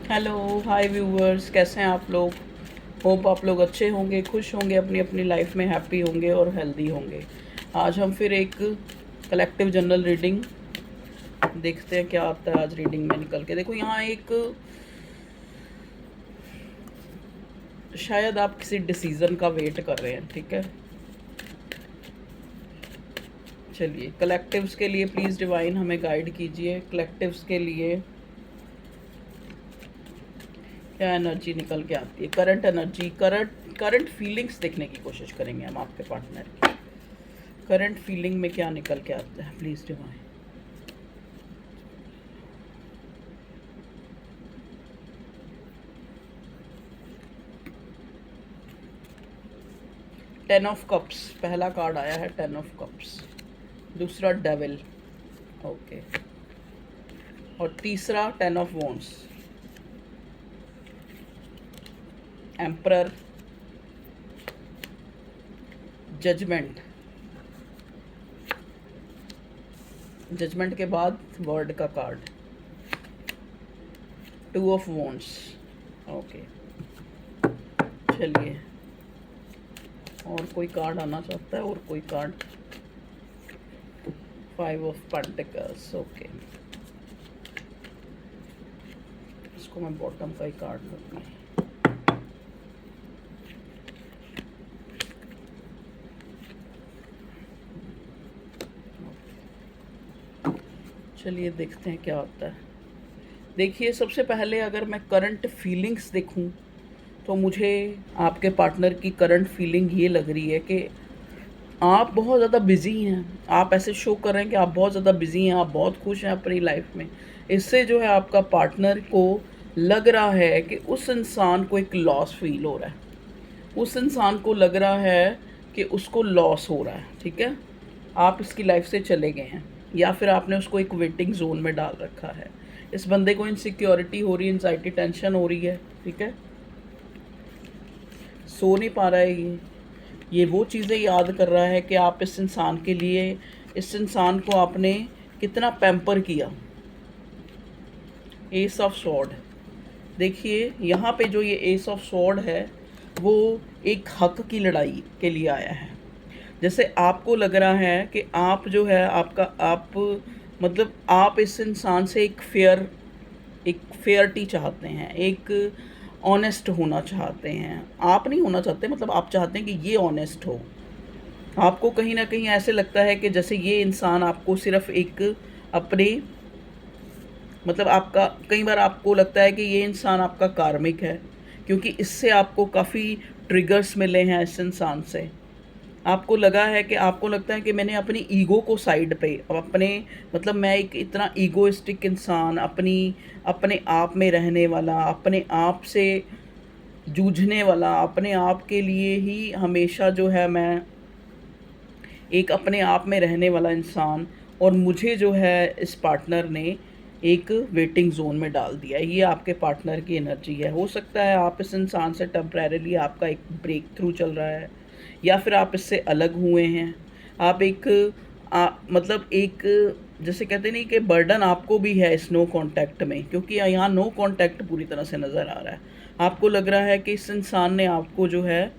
Hello, हाय viewers, कैसे हैं आप लोग। होप आप लोग अच्छे होंगे, खुश होंगे, अपनी अपनी लाइफ में हैप्पी होंगे और हेल्दी होंगे। आज हम फिर एक कलेक्टिव जनरल रीडिंग देखते हैं क्या आता है आज रीडिंग में निकल के। देखो यहाँ एक, शायद आप किसी डिसीज़न का वेट कर रहे हैं, ठीक है। चलिए, कलेक्टिव्स के लिए प्लीज़ डिवाइन हमें गाइड कीजिए। कलेक्टिव्स के लिए क्या एनर्जी निकल के आती है, करंट एनर्जी, करंट फीलिंग्स देखने की कोशिश करेंगे हम आपके पार्टनर की। करंट फीलिंग में क्या निकल के आता है, please divine. Ten of cups पहला कार्ड आया है, टेन ऑफ कप्स। दूसरा डेविल, ओके। और तीसरा ten of wands, emperor, judgement. Judgement के बाद वर्ड का card, two of wands, okay. चलिए, और कोई कार्ड आना चाहता है, और कोई card, five of pentacles, okay. इसको मैं बॉटम का ही कार्ड लूँगी। चलिए देखते हैं क्या होता है। देखिए, सबसे पहले अगर मैं करंट फीलिंग्स देखूं तो मुझे आपके पार्टनर की करंट फीलिंग ये लग रही है कि आप बहुत ज़्यादा बिज़ी हैं। आप ऐसे शो कर रहे हैं कि आप बहुत ज़्यादा बिज़ी हैं, आप बहुत खुश हैं अपनी लाइफ में। इससे जो है आपका पार्टनर को लग रहा है कि उस इंसान को एक लॉस फील हो रहा है। उस इंसान को लग रहा है कि उसको लॉस हो रहा है, ठीक है। आप इसकी लाइफ से चले गए हैं या फिर आपने उसको एक वेटिंग जोन में डाल रखा है। इस बंदे को इनसिक्योरिटी हो रही है, एंजाइटी, टेंशन हो रही है, ठीक है। सो नहीं पा रहा है ये वो चीज़ें याद कर रहा है कि आप इस इंसान के लिए, इस इंसान को आपने कितना पैम्पर किया। एस ऑफ स्वॉर्ड, देखिए यहाँ पे जो ये एस ऑफ स्वॉर्ड है वो एक हक की लड़ाई के लिए आया है। जैसे आपको लग रहा है कि आप जो है आपका, आप मतलब आप इस इंसान से एक फेयरिटी चाहते हैं, एक ऑनेस्ट होना चाहते हैं। आप नहीं होना चाहते, मतलब आप चाहते हैं कि ये ऑनेस्ट हो। आपको कहीं ना कहीं ऐसे लगता है कि जैसे ये इंसान आपको सिर्फ एक अपने, मतलब आपका, कई बार आपको लगता है कि ये इंसान आपका कार्मिक है, क्योंकि इससे आपको काफ़ी ट्रिगर्स मिले हैं इस इंसान से। आपको लगा है कि आपको लगता है कि मैंने अपनी ईगो को साइड पे, अपने, मतलब मैं एक इतना ईगोइस्टिक इंसान, अपने आप में रहने वाला, अपने आप से जूझने वाला, अपने आप के लिए ही हमेशा जो है मैं एक अपने आप में रहने वाला इंसान, और मुझे जो है इस पार्टनर ने एक वेटिंग जोन में डाल दिया। ये आपके पार्टनर की एनर्जी है। हो सकता है आप इस इंसान से टेम्परेरीली, आपका एक ब्रेक थ्रू चल रहा है, या फिर आप इससे अलग हुए हैं। आप एक मतलब एक, जैसे कहते नहीं कि बर्डन आपको भी है इस नो कांटेक्ट में, क्योंकि यहाँ नो कांटेक्ट पूरी तरह से नज़र आ रहा है। आपको लग रहा है कि इस इंसान ने आपको जो है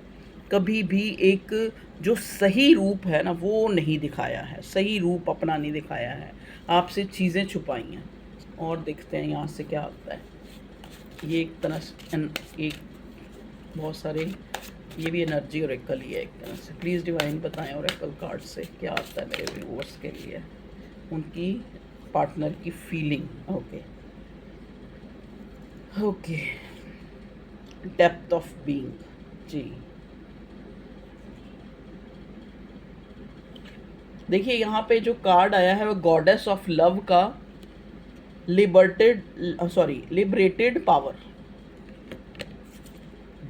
कभी भी एक जो सही रूप है ना वो नहीं दिखाया है, सही रूप अपना नहीं दिखाया है, आपसे चीज़ें छुपाई हैं। और देखते हैं यहाँ से क्या आता है। ये एक तरह से एक, बहुत सारे, ये भी एनर्जी ओरेकल ही है एक तरह से। प्लीज़ डिवाइन बताएं ओरेकल कार्ड से क्या आता है मेरे व्यूअर्स के लिए, उनकी पार्टनर की feeling. Okay okay, depth of being, जी। देखिए यहाँ पे जो कार्ड आया है वो गॉडेस ऑफ लव का liberated power,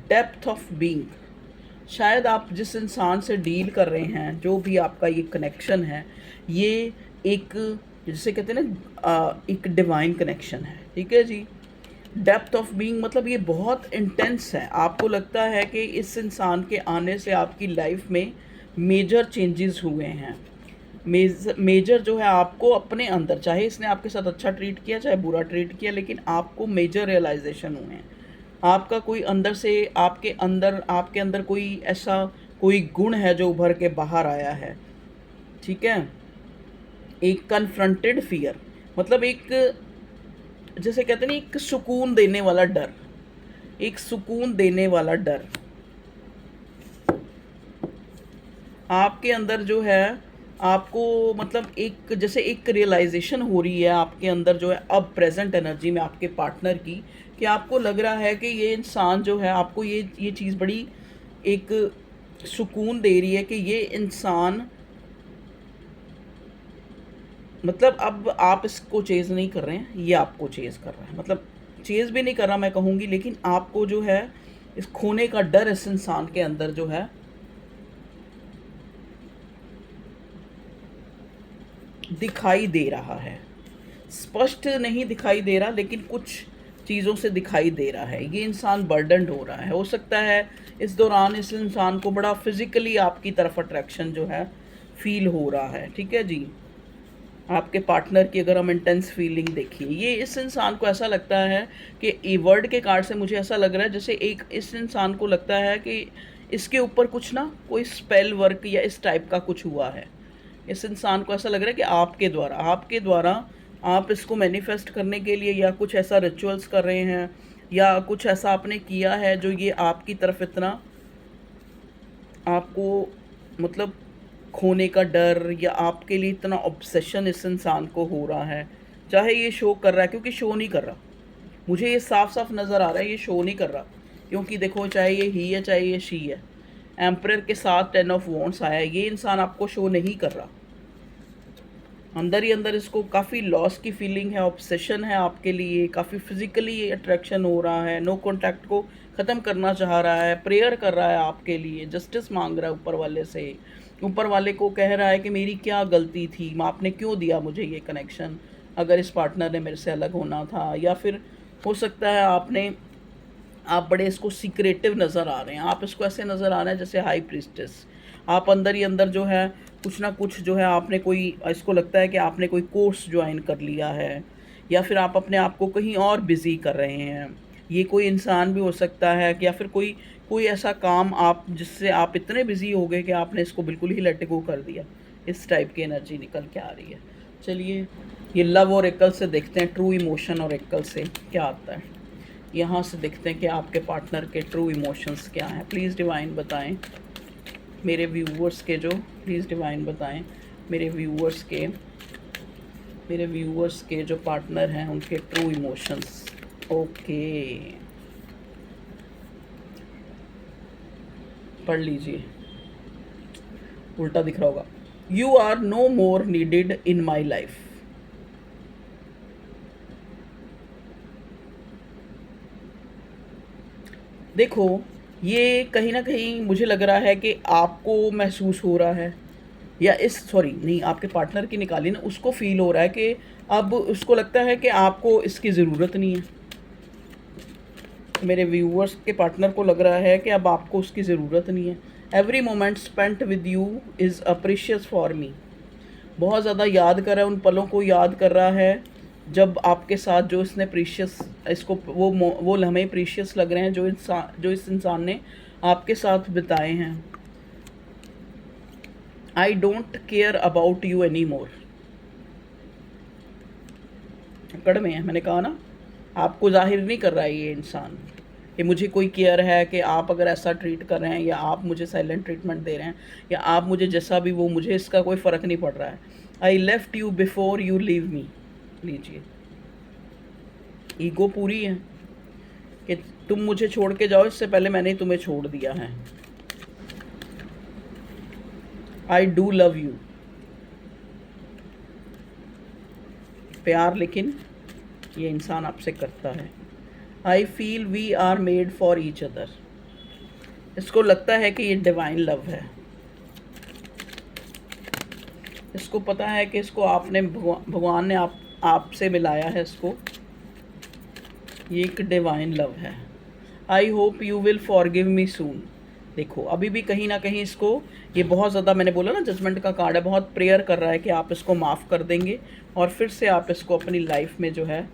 depth of being. शायद आप जिस इंसान से डील कर रहे हैं, जो भी आपका ये कनेक्शन है, ये एक, जिसे कहते हैं ना, एक डिवाइन कनेक्शन है, ठीक है जी। डेप्थ ऑफ बीइंग मतलब ये बहुत इंटेंस है। आपको लगता है कि इस इंसान के आने से आपकी लाइफ में मेजर चेंजेस हुए हैं। मेजर जो है आपको अपने अंदर, चाहे इसने आपके साथ अच्छा ट्रीट किया चाहे बुरा ट्रीट किया, लेकिन आपको मेजर रियलाइजेशन हुए हैं। आपका कोई अंदर से, आपके अंदर कोई ऐसा कोई गुण है जो उभर के बाहर आया है। ठीक है, एक कन्फ्रंटेड फियर, मतलब एक, जैसे कहते हैं ना, एक सुकून देने वाला डर, एक सुकून देने वाला डर आपके अंदर जो है। आपको मतलब एक, जैसे एक रियलाइजेशन हो रही है आपके अंदर जो है अब प्रेजेंट एनर्जी में आपके पार्टनर की, कि आपको लग रहा है कि ये इंसान जो है आपको ये चीज़ बड़ी एक सुकून दे रही है कि ये इंसान, मतलब अब आप इसको चेज़ नहीं कर रहे हैं, ये आपको चेज़ कर रहा है। मतलब चेज़ भी नहीं कर रहा मैं कहूँगी, लेकिन आपको जो है इस खोने का डर इस इंसान के अंदर जो है दिखाई दे रहा है। स्पष्ट नहीं दिखाई दे रहा, लेकिन कुछ चीज़ों से दिखाई दे रहा है। ये इंसान बर्डनड हो रहा है। हो सकता है इस दौरान इस इंसान को बड़ा फिज़िकली आपकी तरफ अट्रैक्शन जो है फील हो रहा है। ठीक है जी, आपके पार्टनर की अगर हम इंटेंस फीलिंग देखिए, ये इस इंसान को ऐसा लगता है कि ये वर्ड के कार्ड से मुझे ऐसा लग रहा है जैसे एक इस इंसान को लगता है कि इसके ऊपर कुछ ना कोई स्पेल वर्क या इस टाइप का कुछ हुआ है। इस इंसान को ऐसा लग रहा है कि आपके द्वारा आप इसको मैनिफेस्ट करने के लिए या कुछ ऐसा रिचुअल्स कर रहे हैं, या कुछ ऐसा आपने किया है जो ये आपकी तरफ इतना आपको मतलब खोने का डर, या आपके लिए इतना ऑब्सेशन इस इंसान को हो रहा है। चाहे ये शो कर रहा है, क्योंकि शो नहीं कर रहा, मुझे ये साफ साफ नज़र आ रहा है ये शो नहीं कर रहा। क्योंकि देखो, चाहे ये ही है चाहे ये शी है, एम्परर के साथ 10 ऑफ वॉन्ड्स आया है। ये इंसान आपको शो नहीं कर रहा, अंदर ही अंदर इसको काफ़ी लॉस की फीलिंग है, ऑब्सेशन है आपके लिए, काफ़ी फिजिकली अट्रैक्शन हो रहा है, नो कॉन्टैक्ट को ख़त्म करना चाह रहा है, प्रेयर कर रहा है आपके लिए, जस्टिस मांग रहा है ऊपर वाले से, ऊपर वाले को कह रहा है कि मेरी क्या गलती थी, आपने क्यों दिया मुझे ये कनेक्शन, अगर इस पार्टनर ने मेरे से अलग होना था। या फिर हो सकता है आप बड़े इसको सीक्रेटिव नज़र आ रहे हैं, आप इसको ऐसे नज़र आ रहे हैं जैसे हाई प्रीस्टेस। आप अंदर ही अंदर जो है कुछ ना कुछ जो है आपने कोई, इसको लगता है कि आपने कोई कोर्स ज्वाइन कर लिया है, या फिर आप अपने आप को कहीं और बिज़ी कर रहे हैं। ये कोई इंसान भी हो सकता है कि, या फिर कोई ऐसा काम आप जिससे आप इतने बिज़ी हो गए कि आपने इसको बिल्कुल ही लेट गो कर दिया। इस टाइप की एनर्जी निकल के आ रही है। चलिए ये लव और एकल से देखते हैं, ट्रू इमोशन और एकल से क्या आता है। यहाँ से देखते हैं कि आपके पार्टनर के ट्रू इमोशंस क्या हैं। प्लीज़ डिवाइन बताएं मेरे व्यूअर्स के, जो प्लीज़ डिवाइन बताएं मेरे व्यूअर्स के जो पार्टनर हैं उनके ट्रू इमोशंस। ओके, पढ़ लीजिए, उल्टा दिख रहा होगा। You are no more needed in my life. देखो, ये कहीं ना कहीं मुझे लग रहा है कि आपको महसूस हो रहा है, या नहीं, आपके पार्टनर की निकाली ना, उसको फील हो रहा है कि अब उसको लगता है कि आपको इसकी ज़रूरत नहीं है। मेरे व्यूअर्स के पार्टनर को लग रहा है कि अब आपको उसकी ज़रूरत नहीं है। Every moment spent with you is अप्रीशियस for me. बहुत ज़्यादा याद कर रहा है, उन पलों को याद कर रहा है जब आपके साथ, जो इसने प्रीशियस, इसको वो लम्हे प्रीशियस लग रहे हैं जो इस इंसान ने आपके साथ बिताए हैं। I don't care about you any more. कड़ में है, मैंने कहा ना, आपको जाहिर नहीं कर रहा है ये इंसान कि मुझे कोई केयर है, कि आप अगर ऐसा ट्रीट कर रहे हैं, या आप मुझे साइलेंट ट्रीटमेंट दे रहे हैं, या आप मुझे जैसा भी, वो मुझे इसका कोई फ़र्क नहीं पड़ रहा है। I left you before you leave me. लीजिए, ईगो पूरी है कि तुम मुझे छोड़ के जाओ, इससे पहले मैंने तुम्हें छोड़ दिया है। आई डू लव यू, प्यार लेकिन ये इंसान आपसे करता है। I feel we are made for each other. इसको लगता है कि ये डिवाइन लव है। इसको पता है कि इसको आपने भगवान ने आपसे मिलाया है इसको। ये एक डिवाइन लव है। I hope you will forgive me soon. देखो अभी भी कहीं ना कहीं इसको, ये बहुत ज़्यादा, मैंने बोला ना जजमेंट का कार्ड है, बहुत प्रेयर कर रहा है कि आप इसको माफ़ कर देंगे और फिर से आप इसको अपनी लाइफ में जो है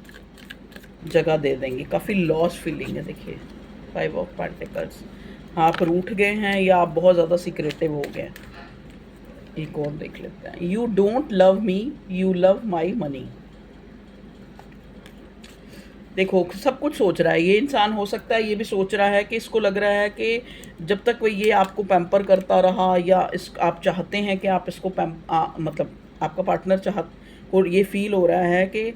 जगह दे देंगे। काफ़ी लॉस फीलिंग है। देखिए 5 ऑफ पेंटिकल्स, आप रूठ गए हैं या आप बहुत ज़्यादा सिक्रेटिव हो गए हैं। एक और देख लेते हैं। You don't love me, you love my money. देखो सब कुछ सोच रहा है ये इंसान, हो सकता है ये भी सोच रहा है कि इसको लग रहा है कि जब तक वो ये आपको पैम्पर करता रहा, या इस आप चाहते हैं कि आप इसको मतलब आपका पार्टनर और ये फील हो रहा है कि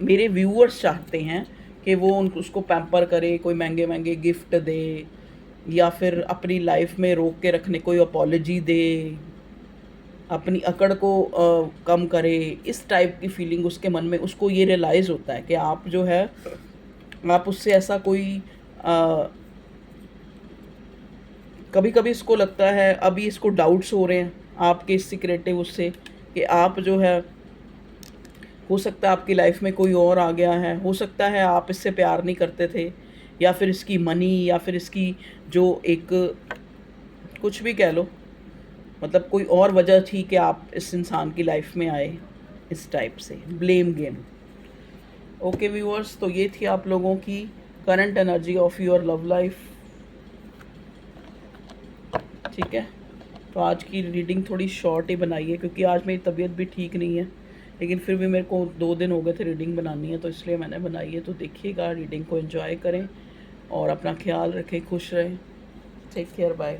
मेरे व्यूअर्स चाहते हैं कि वो उसको पैम्पर करे, कोई महंगे महंगे गिफ्ट दे, या फिर अपनी लाइफ में रोक के रखने कोई अपॉलोजी दे, अपनी अकड़ को कम करे। इस टाइप की फीलिंग उसके मन में, उसको ये रियलाइज़ होता है कि आप जो है, आप उससे ऐसा कोई कभी कभी इसको लगता है, अभी इसको डाउट्स हो रहे हैं आपके इस सिक्रेटिव उससे, कि आप जो है, हो सकता है आपकी लाइफ में कोई और आ गया है, हो सकता है आप इससे प्यार नहीं करते थे, या फिर इसकी मनी, या फिर इसकी जो एक, कुछ भी कह लो, मतलब कोई और वजह थी कि आप इस इंसान की लाइफ में आए। इस टाइप से ब्लेम गेम। ओके व्यूअर्स, तो ये थी आप लोगों की current energy of your love life. ठीक है, तो आज की रीडिंग थोड़ी शॉर्ट ही बनाई है क्योंकि आज मेरी तबीयत भी ठीक नहीं है, लेकिन फिर भी मेरे को 2 दिन हो गए थे रीडिंग बनानी है, तो इसलिए मैंने बनाई है। तो देखिएगा, रीडिंग को एंजॉय करें और अपना ख्याल रखें, खुश रहें। Take care, bye.